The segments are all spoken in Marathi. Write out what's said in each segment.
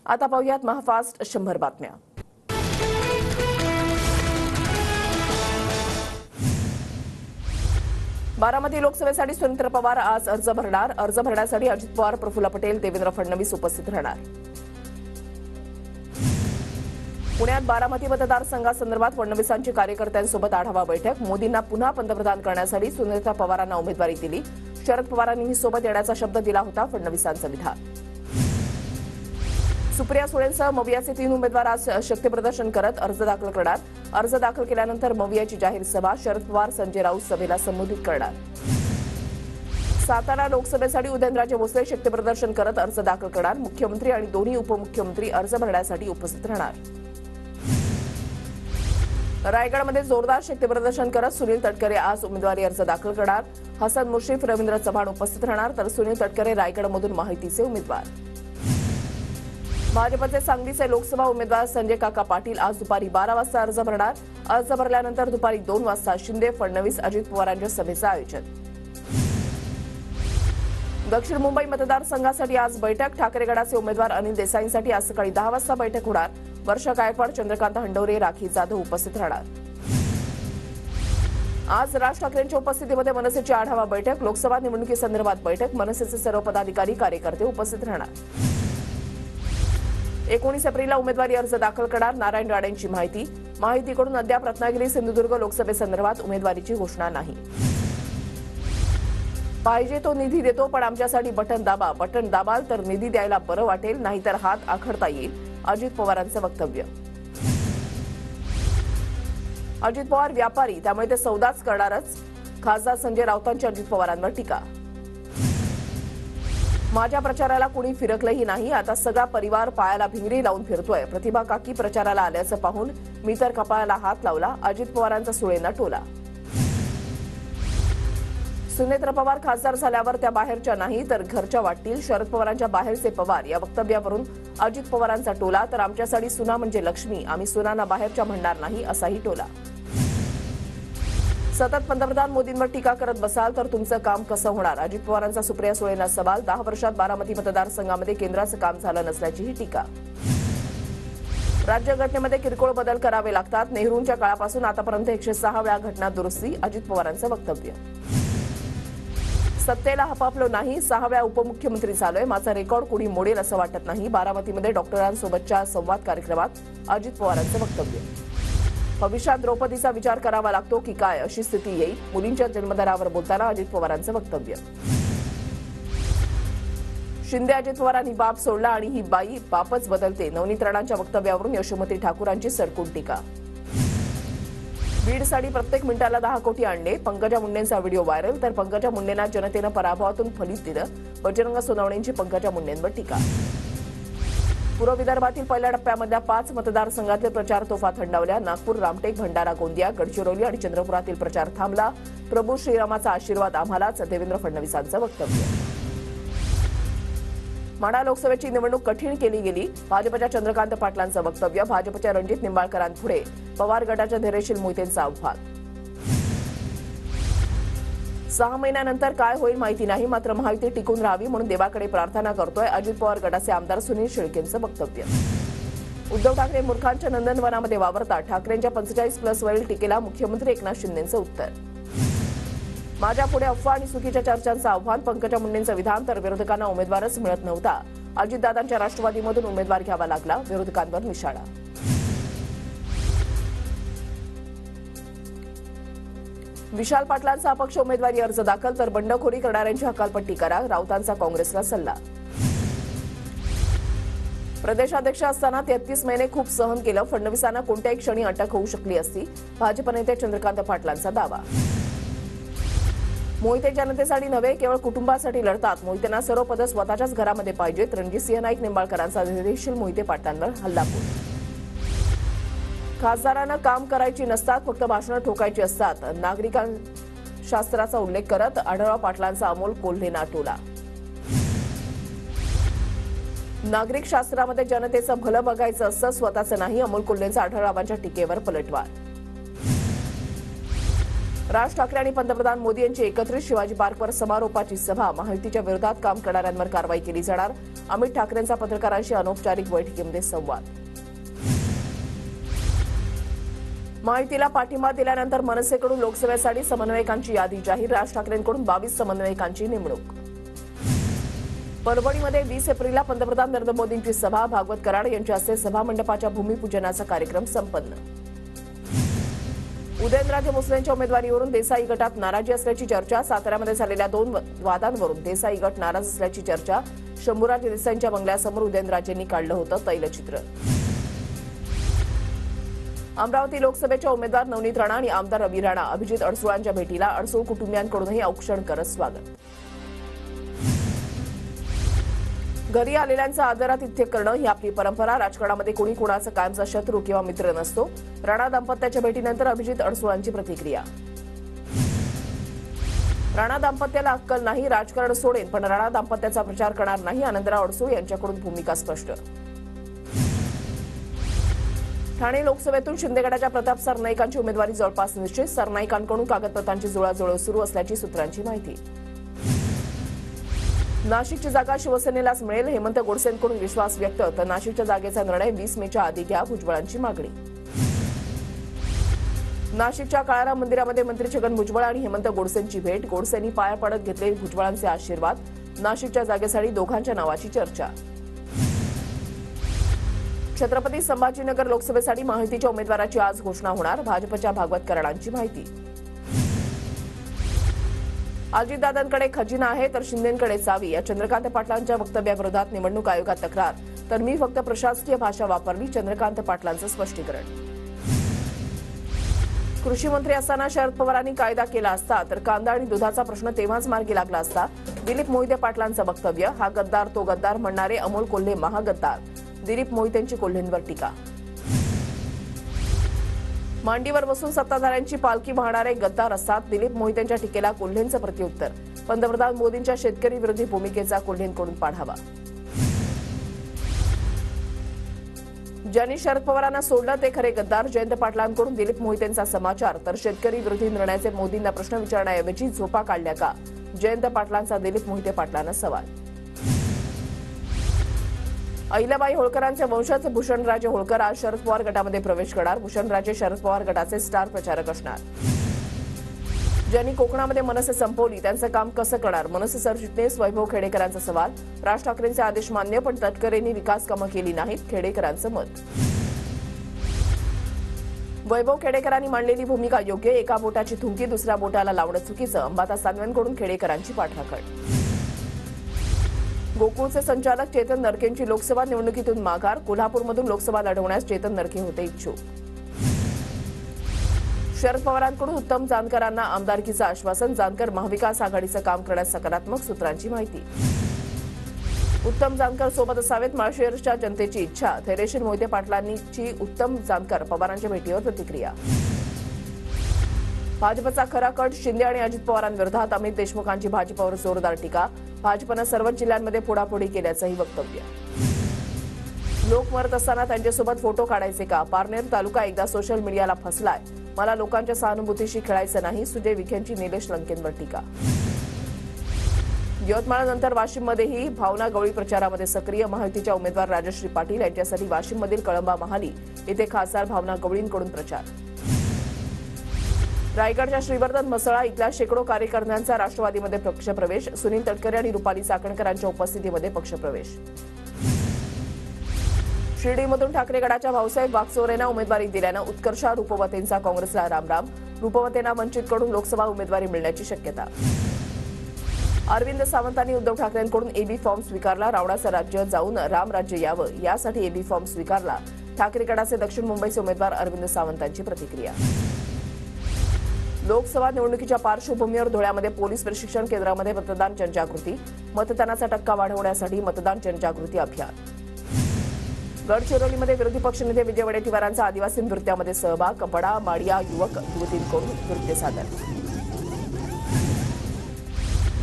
आता पाहूयात महाफास्ट 100 बातम्या। बारामती लोकसभेसाठी सुनील पवार आज अर्ज भरणार। अर्ज भरण्यासाठी अजित पवार, प्रफुल्ल पटेल, देवेंद्र फडणवीस उपस्थित राहणार। पुण्यात बारामती मतदारसंघासंदर्भात फडणवीसांची कार्यकर्त्यांसोबत आढावा बैठक। मोदींना पुन्हा पंतप्रधान करण्यासाठी सुनील पवारांना उमेदवारी दिली। शरद पवारांनीही सोबत येण्याचा शब्द दिला होता, फडणवीसांचं विधान। सुप्रिया सुळेंसह मवियाचे 3 उमेदवार आज शक्तीप्रदर्शन करत अर्ज दाखल करणार। अर्ज दाखल केल्यानंतर मवियाची जाहीर सभा, शरद पवार, संजय राऊत सभेला संबोधित करणार। सातारा लोकसभेसाठी उदयनराजे भोसले शक्तीप्रदर्शन करत अर्ज दाखल करणार। मुख्यमंत्री आणि दोन्ही उपमुख्यमंत्री अर्ज भरण्यासाठी उपस्थित राहणार। रायगडमध्ये जोरदार शक्तीप्रदर्शन करत सुनील तटकरे आज उमेदवारी अर्ज दाखल करणार। हसन मुश्रीफ, रवींद्र चव्हाण उपस्थित राहणार, तर सुनील तटकरे रायगडमधून माहितीचे उमेदवार। भाजपचे सांगलीचे लोकसभा उमेदवार संजय काका पाटील आज दुपारी 12 वाजता अर्ज भरणार। अर्ज भरल्यानंतर दुपारी 2 वाजता शिंदे, फडणवीस, अजित पवारांच्या सभेचं आयोजन। दक्षिण मुंबई मतदारसंघासाठी आज बैठक। ठाकरे गटाचे उमेदवार अनिल देसाईंसाठी आज सकाळी 10 वाजता बैठक होणार। वर्षा गायकवाड, चंद्रकांत हंडोरे, राखी जाधव उपस्थित राहणार। आज राज ठाकरेंच्या उपस्थितीमध्ये मनसेची आढावा बैठक। लोकसभा निवडणुकीसंदर्भात बैठक। मनसेचे सर्व पदाधिकारी, कार्यकर्ते उपस्थित राहणार। 19 एप्रिलला उमेदवारी अर्ज दाखल करणार नारायण राणेंची माहितीकडून अद्याप रत्नागिरी, सिंधुदुर्ग लोकसभेसंदर्भात उमेदवारीची घोषणा नाही। पाहिजे तो निधी देतो, पण आमच्यासाठी बटन दाबा। बटन दाबाल तर निधी द्यायला बरं वाटेल, नाहीतर हात आखडता येईल, अजित पवारांचं वक्तव्य। अजित पवार व्यापारी, त्यामुळे ते सौदाच करणारच। खासदार संजय राऊतांची अजित पवारांवर टीका। माझ्या प्रचाराला कुणी फिरकलंही नाही, आता सगळा परिवार पायाला भिंगरी लावून फिरतोय। प्रतिभा काकी प्रचाराला आल्याचं पाहून मी तर कपाळाला हात लावला, अजित पवारांचा सुळेंना टोला। सुनेत्र पवार खासदार झाल्यावर त्या बाहेरच्या नाही तर घरच्या वाटतील, शरद पवारांच्या बाहेरचे पवार या वक्तव्यावरून अजित पवारांचा टोला। तर आमच्यासाठी सुना म्हणजे लक्ष्मी, आम्ही सुनांना बाहेरच्या म्हणणार नाही, असाही टोला। सतत पंतप्रधान मोदींवर टीका करत बसाल तर तुमचं काम कसं होणार, अजित पवारांचा सुप्रिया सुळेंना सवाल। 10 वर्षात बारामती मतदारसंघामध्ये केंद्राचं काम झालं नसल्याचीही टीका। राज्यघटनेमध्ये किरकोळ बदल करावे लागतात, नेहरूंच्या काळापासून आतापर्यंत 106 वेळा घटना दुरुस्ती, अजित पवारांचं वक्तव्य। सत्तेला हपापलो नाही, 6 वेळा उपमुख्यमंत्री झालोय, माझा रेकॉर्ड कुणी मोडेल असं वाटत नाही। बारामतीमध्ये डॉक्टरांसोबतच्या संवाद कार्यक्रमात अजित पवारांचं वक्तव्य। भविष्यात द्रौपदीचा विचार करावा लागतो की काय, अशी स्थिती येईल, मुलींच्या जन्मदरावर बोलताना अजित पवारांचं वक्तव्य। शिंदे, अजित पवारांनी बाप सोडला आणि ही बाई बापच बदलते, नवनीत राणांच्या वक्तव्यावरून यशोमती ठाकूरांची सडकून टीका। बीडसाठी प्रत्येक मिनिटाला 10 कोटी आणले, पंकजा मुंडेंचा व्हिडिओ व्हायरल, तर पंकजा मुंडेंना जनतेनं पराभवातून फलित दिलं, बजरंग सोनवणेंची पंकजा मुंडेंवर टीका। पूर्व विदर्भातील पहिल्या टप्प्यामधल्या 5 मतदारसंघातले प्रचार तोफा थंडावल्या। नागपूर, रामटेक, भंडारा, गोंदिया, गडचिरोली आणि चंद्रपुरातील प्रचार थांबला। प्रभू श्रीरामाचा आशीर्वाद आम्हालाच, देवेंद्र फडणवीसांचं वक्तव्य। माढा लोकसभेची निवडणूक कठीण केली गेली, भाजपच्या चंद्रकांत पाटलांचं वक्तव्य। भाजपच्या रणजित निंबाळकरांपुढे पवार गटाच्या धैर्यशील मोहितेंचं आव्हान। 6 महिन्यानंतर काय होईल माहिती नाही, मात्र महायुती टिकून राहावी म्हणून देवाकडे प्रार्थना करतोय, अजित पवार गटाचे आमदार सुनील शेळकेंचं वक्तव्य। उद्धव ठाकरे मूर्खांच्या नंदनवनामध्ये वावरतात, ठाकरेंच्या 45+ वरील टीकेला मुख्यमंत्री एकनाथ शिंदेंचं उत्तर। माझ्या पुढे अफवा आणि चुकीच्या चर्चांचं आव्हान, पंकजा मुंडेंचं विधान, तर विरोधकांना उमेदवारच मिळत नव्हता, अजितदादांच्या राष्ट्रवादीमधून उमेदवार घ्यावा लागला, विरोधकांवर निशाणा। विशाल पाटलांचा अपक्ष उमेदवारी अर्ज दाखल, तर बंडखोरी करणाऱ्यांची हकालपट्टी करा, राऊतांचा काँग्रेसला सल्ला। प्रदेशाध्यक्ष असताना 33 महिने खूप सहन केलं, फडणवीसांना कोणत्याही क्षणी अटक होऊ शकली असती, भाजप नेते चंद्रकांत पाटलांचा दावा। मोहिते जनतेसाठी नव्हे, केवळ कुटुंबासाठी लढतात, मोहितेंना सर्व पदं स्वतःच्याच घरामध्ये पाहिजेत, रणजितसिंह नाईक निंबाळकरांचा धैर्यशील मोहिते पाटलांवर हल्लाबोल। खासदारांना काम करायची नसतात, फक्त भाषणं ठोकायची असतात, नागरिकशास्त्राचा उल्लेख करत आढळराव पाटलांचा अमोल कोल्हेंना टोला। नागरिक शास्त्रामध्ये जनतेचं भलं बघायचं असतं, स्वतःचं नाही, अमोल कोल्हेंचा आढळरावांच्या टीकेवर पलटवार। राज ठाकरे आणि पंतप्रधान मोदी यांची एकत्रित शिवाजी पार्कवर समारोपाची सभा. महायुतीच्या विरोधात काम करणाऱ्यांवर कारवाई केली जाणार. अमित ठाकरेंचा पत्रकारांशी अनौपचारिक बैठकीमध्ये संवाद. महायुतीला पाठिंबा दिल्यानंतर मनसेकडून लोकसभेसाठी समन्वयकांची यादी जाहीर. राज ठाकरेंकडून 22 समन्वयकांची नेमणूक. परभणीमध्ये 20 एप्रिलला पंतप्रधान नरेंद्र मोदींची सभा. भागवत कराड यांच्या हस्ते सभा मंडपाच्या भूमिपूजनाचा कार्यक्रम संपन्न. उदयनराजे भोसले यांच्या उमेदवारीवरून देसाई गटात नाराजी असल्याची चर्चा. साताऱ्यामध्ये झालेल्या 2 वादांवरून देसाई गट नाराज असल्याची चर्चा. शंभूराज देसाईंच्या बंगल्यासमोर उदयनराजेंनी काढलं होतं तैलचित्र. अमरावती लोकसभेच्या उमेदवार नवनीत राणा आणि आमदार रवी राणा अभिजित अडसुळांच्या भेटीला. अडसूळ कुटुंबियांकडूनही औक्षण करत स्वागत. घरी आलेल्यांचं आदरातिथ्य करणं ही आपली परंपरा. राजकारणामध्ये कोणी कोणाचा कायमचा शत्रू किंवा मित्र नसतो. राणा दाम्पत्याच्या भेटीनंतर अभिजित अडसुळांची प्रतिक्रिया. राणा दाम्पत्याला अक्कल नाही, राजकारण सोडेन पण राणा दाम्पत्याचा प्रचार करणार नाही. आनंदराव अडसूळ यांच्याकडून भूमिका स्पष्ट. ठाणे लोकसभेतून शिंदे गटाच्या प्रताप सरनाईकांची उमेदवारी जवळपास निश्चित. सरनाईकांकडून कागदपत्रांची जुळवाजुळव सुरू असल्याची सूत्रांची माहिती. नाशिकची जागा शिवसेनेलाच मिळेल. हेमंत गोडसेंकडून विश्वास व्यक्त. तर नाशिकच्या जागेचा निर्णय 20 मेच्या आधी घ्या. भुजबळांची मागणी. नाशिकच्या काळाराम मंदिरामध्ये मंत्री छगन भुजबळ आणि हेमंत गोडसेंची भेट. गोडसेंनी पाया पडत घेतले भुजबळांचे आशीर्वाद. नाशिकच्या जागेसाठी दोघांच्या नावाची चर्चा. छत्रपती संभाजीनगर लोकसभेसाठी महायुतीच्या उमेदवाराची आज घोषणा होणार. भाजपच्या भागवत कराडांची माहिती. अजितदादांकडे खजिना आहे तर शिंदेंकडे चावी. या चंद्रकांत पाटलांच्या वक्तव्याविरोधात निवडणूक आयोगात तक्रार. तर मी फक्त प्रशासकीय भाषा वापरली. चंद्रकांत पाटलांचं स्पष्टीकरण. कृषी मंत्री असताना शरद पवारांनी कायदा केला असता तर कांदा आणि दुधाचा प्रश्न तेव्हाच मार्गी लागला असता. दिलीप मोहिते पाटलांचं वक्तव्य. हा गद्दार तो गद्दार म्हणणारे अमोल कोल्हे महागद्दार. दिलीप मोहितेंची कोल्हेंवर टीका. मांडीवर बसून सत्ताधाऱ्यांची पालखी वाहणारे गद्दार असतात. दिलीप मोहितेंच्या टीकेला कोल्हेंचं प्रत्युत्तर. पंतप्रधान मोदींच्या शेतकरी विरोधी भूमिकेचा कोल्हेंकडून पाढावा. ज्यांनी शरद पवारांना सोडलं ते खरे गद्दार. जयंत पाटलांकडून दिलीप मोहितेंचा समाचार. तर शेतकरी विरोधी निर्णयाचे मोदींना प्रश्न विचारण्याऐवजी झोपा काढल्या का. जयंत पाटलांचा दिलीप मोहिते पाटलांना सवाल. अहिल्याबाई होळकरांचे वंशज भूषणराजे होळकर आज शरद पवार गटामध्ये प्रवेश करणार. भूषणराजे शरद पवार गटाचे स्टार प्रचारक असणार. ज्यांनी कोकणामध्ये मनसे संपवली त्यांचं काम कसं करणार. मनसे सरचिटणीस वैभव खेडेकरांचा सवाल. राज ठाकरेंचे आदेश मान्य पण तटकरेंनी विकास कामं केली नाहीत. खेडेकरांचं मत. वैभव खेडेकरांनी मांडलेली भूमिका योग्य. एका बोटाची थुंकी दुसऱ्या बोटाला लावणं चुकीचं. अंबादास दानवेंकडून खेडेकरांची पाठराखण. गोकुळचे संचालक चेतन नरकेंची लोकसभा निवडणुकीतून माघार. कोल्हापूरमधून लोकसभा लढवण्यास चेतन नरके होते इच्छुक. शरद पवारांकडून उत्तम जानकरांना आमदारकीचं आश्वासन. जानकर महाविकास आघाडीचं काम करण्यास सकारात्मक. सूत्रांची माहिती. उत्तम जानकर सोबत असावेत माळशिरसच्या जनतेची इच्छा. धैर्यशील मोहिते पाटलांची उत्तम जानकर पवारांच्या भेटीवर प्रतिक्रिया. भाजपचा खरा कट शिंदे आणि अजित पवारांविरोधात. अमित देशमुखांची भाजपवर जोरदार टीका. भाजपनं सर्वच जिल्ह्यांमध्ये फोडाफोडी केल्याचंही वक्तव्य. लोक मरत असताना त्यांच्यासोबत फोटो काढायचे का. पारनेर तालुका एकदा सोशल मीडियाला फसलाय. मला लोकांच्या सहानुभूतीशी खेळायचं नाही. सुजय विखेंची निलेश लंकेंवर टीका. यवतमाळनंतर वाशिममध्येही भावना गवळी प्रचारामध्ये सक्रिय. महायुतीच्या उमेदवार राजश्री पाटील यांच्यासाठी वाशिममधील कळंबा महाली येथे खासदार भावना गवळींकडून प्रचार. रायगडच्या श्रीवर्धन मसळा इथल्या शेकडो कार्यकर्त्यांचा राष्ट्रवादीमध्ये पक्षप्रवेश. सुनील तटकरे आणि रुपाली चाकणकरांच्या उपस्थितीमध्ये पक्षप्रवेश. शिर्डीमधून ठाकरे गटाच्या भाऊसाहेब वागचौरेंना उमेदवारी दिल्यानं उत्कर्षा रूपवतेंचा काँग्रेसला रामराम. रूपवतेंना वंचितकडून लोकसभा उमेदवारी मिळण्याची शक्यता. अरविंद सावंतांनी उद्धव ठाकरेंकडून एबी फॉर्म स्वीकारला. रावणाचं राज्य जाऊन रामराज्य यावं यासाठी एबी फॉर्म स्वीकारला. ठाकरे गटाचे दक्षिण मुंबईचे उमेदवार अरविंद सावंतांची प्रतिक्रिया. लोकसभा निवडणुकीच्या पार्श्वभूमीवर धुळ्यामध्ये पोलीस प्रशिक्षण केंद्रामध्ये मतदान जनजागृती. मतदानाचा टक्का वाढवण्यासाठी मतदान जनजागृती अभियान. गडचिरोलीमध्ये विरोधी पक्षनेते विजय वडेट्टीवारांचा आदिवासी नृत्यामध्ये सहभाग. बडा माडिया युवक युवतींकडून नृत्य सादर.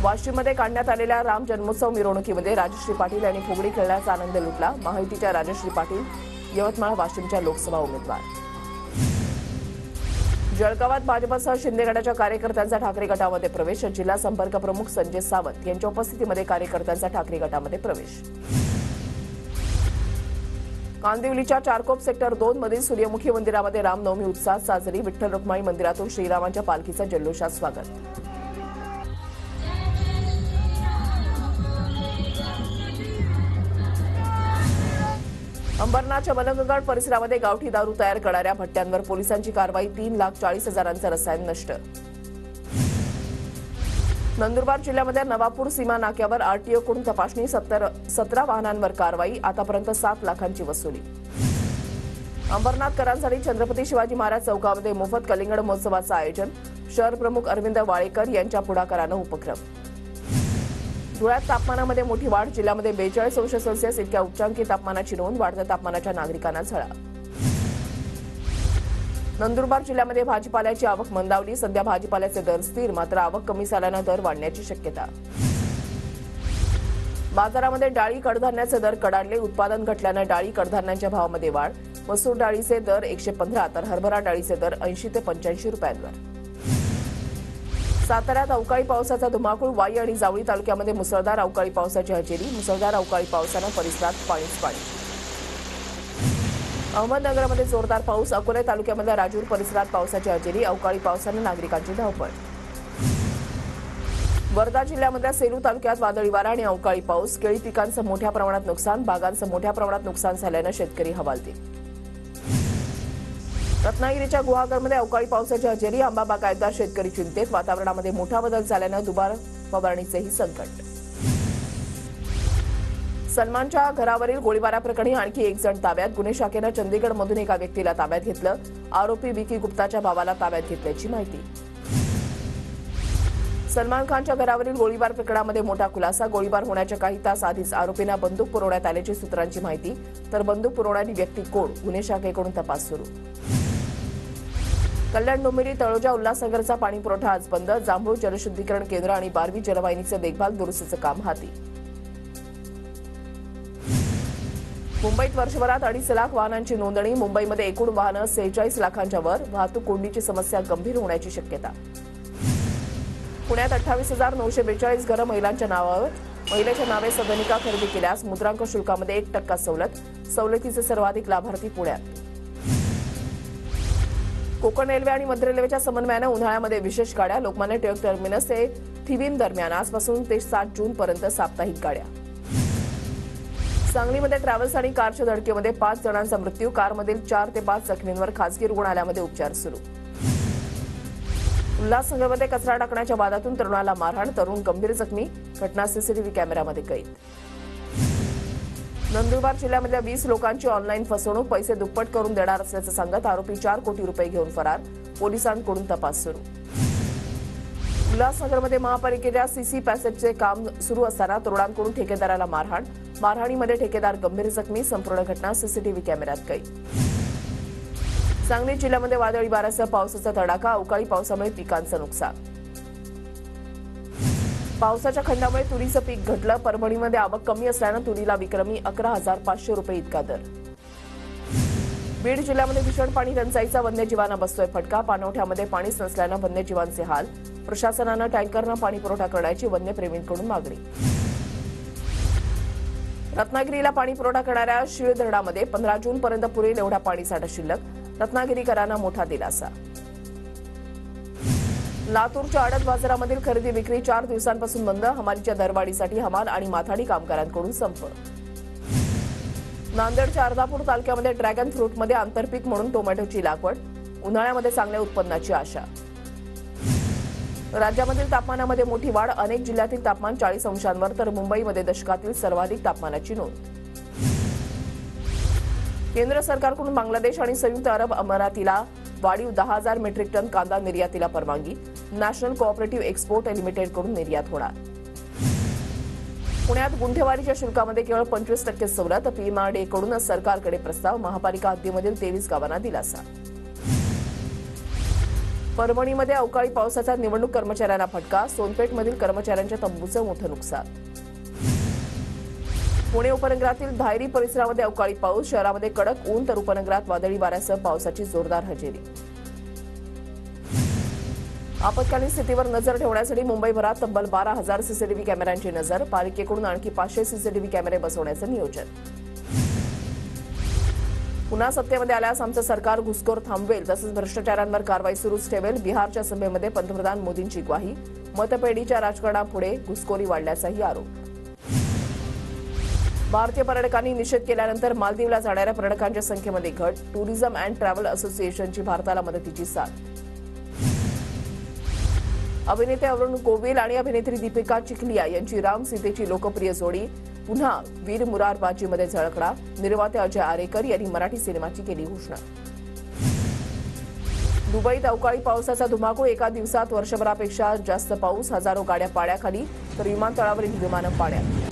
वाशिममध्ये काढण्यात आलेल्या राम जन्मोत्सव मिरवणुकीमध्ये राजश्री पाटील यांनी फुगडी खेळण्याचा आनंद लुटला. महायुतीच्या राजश्री पाटील यवतमाळ वाशिमच्या लोकसभा उमेदवार. जळगावात भाजपसह शिंदे गटाच्या कार्यकर्त्यांचा ठाकरे गटामध्ये प्रवेश. जिल्हा संपर्क प्रमुख संजय सावंत यांच्या उपस्थितीमध्ये कार्यकर्त्यांचा ठाकरे गटामध्ये प्रवेश. कांदिवलीच्या चारकोप सेक्टर 2 मधील सूर्यमुखी मंदिरामध्ये रामनवमी उत्साहात साजरी. विठ्ठल रुक्माई मंदिरातून श्रीरामांच्या पालखीचं जल्लोषात स्वागत. अंबरनाथच्या मलंगगड परिसरामध्ये गावठी दारू तयार करणाऱ्या भट्ट्यांवर पोलिसांची कारवाई. 3,40,000चं रसायन नष्ट. नंदुरबार जिल्ह्यामध्ये नवापूर सीमा नाक्यावर आरटीओकडून तपासणी. 17 वाहनांवर कारवाई. आतापर्यंत 7 लाखांची वसुली. अंबरनाथकरांसाठी छत्रपती शिवाजी महाराज चौकामध्ये मोफत कलिंगड महोत्सवाचं आयोजन. शहर प्रमुख अरविंद वाळेकर यांच्या पुढाकारानं उपक्रम. धुळ्यात तापमानामध्ये मोठी वाढ. जिल्ह्यामध्ये 42°C इतक्या उच्चांकी तापमानाची नोंद. वाढत्या तापमानाच्या नागरिकांना झळा. नंदुरबार जिल्ह्यामध्ये भाजीपाल्याची आवक मंदावली. सध्या भाजीपाल्याचे दर स्थिर, मात्र आवक कमी झाल्यानं दर वाढण्याची शक्यता. बाजारामध्ये डाळी कडधान्याचे दर कडाडले. उत्पादन घटल्यानं डाळी कडधान्यांच्या भावामध्ये वाढ. मसूर डाळीचे दर 115 तर हरभरा डाळीचे दर 80 ते 85 रुपयांवर. साताऱ्यात अवकाळी पावसाचा धुमाकूळ. वाई आणि जावळी तालुक्यामध्ये मुसळधार अवकाळी पावसाची हजेरी. मुसळधार अवकाळी पावसानं परिसरात पाणीच पाणी. अहमदनगरमध्ये जोरदार पाऊस. अकोले तालुक्यामधल्या राजूर परिसरात पावसाची हजेरी. अवकाळी पावसानं नागरिकांची धावपळ. वर्धा जिल्ह्यामधल्या सेलू तालुक्यात वादळी वारा आणि अवकाळी पाऊस. केळी पिकांचं मोठ्या प्रमाणात नुकसान. बागांचं मोठ्या प्रमाणात नुकसान झाल्यानं शेतकरी हवालदिल. रत्नागिरीच्या गुहागरमध्ये अवकाळी पावसाची हजेरी. आंबा बागायतदार शेतकरी चिंतेत. वातावरणामध्ये मोठा बदल झाल्यानं दुबार फवारणीचेही संकट. सलमानच्या घरावरील गोळीबाराप्रकरणी आणखी एक जण ताब्यात. गुन्हे शाखेनं चंदीगडमधून एका व्यक्तीला ताब्यात घेतलं. आरोपी विकी गुप्ताच्या भावाला ताब्यात घेतल्याची माहिती. सलमान खानच्या घरावरील गोळीबार प्रकरणामध्ये मोठा खुलासा. गोळीबार होण्याच्या काही तास आधीच आरोपींना बंदूक पुरवण्यात आल्याची सूत्रांची माहिती. तर बंदूक पुरवणारी व्यक्ती कोण, गुन्हे शाखेकडून तपास सुरू. कल्याण डोंबिवली तळोजा उल्हासनगरचा पाणीपुरवठा आज बंद. जांभूळ जलशुद्धीकरण केंद्र आणि बारवी जलवाहिनीचे देखभाल दुरुस्तीचं काम हाती. मुंबईत वर्षभरात 2.5 लाख वाहनांची नोंदणी. मुंबईमध्ये एकूण वाहनं 46 लाखांच्या वर. वाहतूक कोंडीची समस्या गंभीर होण्याची शक्यता. पुण्यात 28,942 घरं महिलांच्या नावावर. महिलेच्या नावे सदनिका खरेदी केल्यास मुद्रांक शुल्कामध्ये 1% सवलत. सवलतीचे सर्वाधिक लाभार्थी पुण्यात. कोकण रेल्वे आणि मध्य रेल्वेच्या समन्वयानं उन्हाळ्यामध्ये विशेष गाड्या. लोकमान्य टिळक टर्मिनस ते थिविम दरम्यान आजपासून ते 7 जूनपर्यंत साप्ताहिक गाड्या. सांगलीमध्ये ट्रॅव्हल्स आणि कारच्या धडकेमध्ये 5 जणांचा मृत्यू. कारमधील 4 ते 5 जखमींवर खासगी रुग्णालयामध्ये उपचार सुरू. उल्हासनगरमध्ये कचरा टाकण्याच्या वादातून तरुणाला मारहाण. तरुण गंभीर जखमी. घटना सीसीटीव्ही कॅमेऱ्यामध्ये कैद. नंदुरबार जिल्ह्यामधल्या 20 लोकांची ऑनलाईन फसवणूक. पैसे दुप्पट करून देणार असल्याचं सांगत आरोपी 4 कोटी रुपये घेऊन फरार. पोलिसांकडून तपास सुरू. उल्हासनगरमध्ये महापालिकेच्या सीसी पॅसेजचे काम सुरू असताना तरुणांकडून ठेकेदाराला मारहाण. मारहाणीमध्ये ठेकेदार गंभीर जखमी. संपूर्ण घटना सीसीटीव्ही कॅमेऱ्यात कैद. सांगली जिल्ह्यामध्ये वादळी वाऱ्यासह पावसाचा तडाखा. अवकाळी पावसामुळे पिकांचं नुकसान. पावसाच्या खंडामुळे तुरीचं पीक घटलं. परभणीमध्ये आवक कमी असल्यानं तुरीला विक्रमी 11,500 रुपये इतका दर. बीड जिल्ह्यामध्ये भीषण पाणी टंचाईचा वन्यजीवांना बसतोय फटका. पाणवठ्यामध्ये पाणीच नसल्यानं वन्यजीवांचे हाल. प्रशासनानं टँकरनं पाणी पुरवठा करण्याची वन्यप्रेमींकडून मागणी. रत्नागिरीला पाणी पुरवठा करणाऱ्या शीळ धरणामध्ये 15 जूनपर्यंत पुरेल एवढा पाणीसाठा शिल्लक. रत्नागिरीकरांना मोठा दिलासा. लातूरच्या आडत बाजारामधील खरेदी विक्री 4 दिवसांपासून बंद. हमालीच्या दरवाढीसाठी हमाल आणि माथाडी कामगारांकडून संप. नांदेडच्या अर्धापूर तालुक्यामध्ये ड्रॅगन फ्रूटमध्ये आंतरपीक म्हणून टोमॅटोची लागवड. उन्हाळ्यामध्ये चांगल्या उत्पन्नाची आशा. राज्यामधील तापमानामध्ये मोठी वाढ. अनेक जिल्ह्यातील तापमान 40 अंशांवर तर मुंबईमध्ये दशकातील सर्वाधिक तापमानाची नोंद. केंद्र सरकारकडून बांगलादेश आणि संयुक्त अरब अमिरातीला वाढीव 10,000 मेट्रिक टन कांदा निर्यातीला परवानगी. नॅशनल कोऑपरेटिव्ह एक्सपोर्ट लिमिटेडकडून निर्यात होणार. पुण्यात गुंठेवारीच्या शुल्कामध्ये केवळ 25% सवलत. पीएमआरडीएकडून सरकारकडे प्रस्ताव. महापालिका हद्दीमधील 23 गावांना दिलासा. परभणीमध्ये अवकाळी पावसाचा निवडणूक कर्मचाऱ्यांना फटका. सोनपेठमधील कर्मचाऱ्यांच्या तंबूचं मोठं नुकसान. पुणे उपनगरातील धायरी परिसरामध्ये अवकाळी पाऊस. शहरामध्ये कडक ऊन तर उपनगरात वादळी वाऱ्यासह पावसाची जोरदार हजेरी. आपत्कालीन स्थितीवर नजर ठेवण्यासाठी मुंबईभरात तब्बल 12,000 सीसीटीव्ही कॅमेऱ्यांची नजर. पालिकेकडून आणखी 500 सीसीटीव्ही कॅमेरे बसवण्याचं नियोजन. पुन्हा सत्तेमध्ये आल्यास आमचं सरकार घुसखोर थांबवेल तसंच भ्रष्टाचारांवर कारवाई सुरूच ठेवेल. बिहारच्या सभेमध्ये पंतप्रधान मोदींची ग्वाही. मतपेढीच्या राजकारणापुढे घुसखोरी वाढल्याचाही आरोप. भारतीय पर्यटकांनी निषेध केल्यानंतर मालदीवला जाणाऱ्या पर्यटकांच्या संख्येमध्ये घट. टुरिझम अँड ट्रॅव्हल असोसिएशनची भारताला मदतीची साथ. अभिनेते अरुण गोविल आणि अभिनेत्री दीपिका चिखलिया यांची राम सीतेची लोकप्रिय जोडी पुन्हा वीर मुरारबाजीमध्ये झळकणार. निर्माते अजय आरेकर यांनी मराठी सिनेमाची केली घोषणा. दुबईत अवकाळी पावसाचा धुमाकूळ. एका दिवसात वर्षभरापेक्षा जास्त पाऊस. हजारो गाड्या पाण्याखाली तर विमानतळावरील विमानं पाण्यात.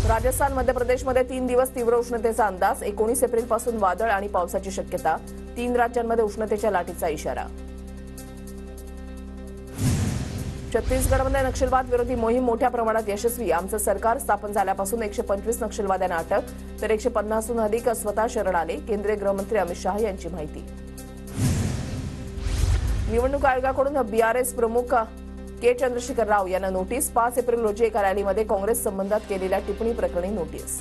राजस्थान मध्य प्रदेशमध्ये 3 दिवस तीव्र उष्णतेचा अंदाज. 19 एप्रिलपासून वादळ आणि पावसाची शक्यता. 3 राज्यांमध्ये उष्णतेच्या लाटेचा इशारा. छत्तीसगडमध्ये नक्षलवाद विरोधी मोहीम मोठ्या प्रमाणात यशस्वी. आमचं सरकार स्थापन झाल्यापासून 125 नक्षलवाद्यांना अटक तर 150हून अधिक स्वतः शरण आले. केंद्रीय गृहमंत्री अमित शहा यांची माहिती. निवडणूक आयोगाकडून बीआरएस प्रमुख के चंद्रशेखर राव यांना नोटीस. 5 एप्रिल रोजी एका रॅलीमध्ये काँग्रेस संबंधात केलेल्या टिप्पणी प्रकरणी नोटीस.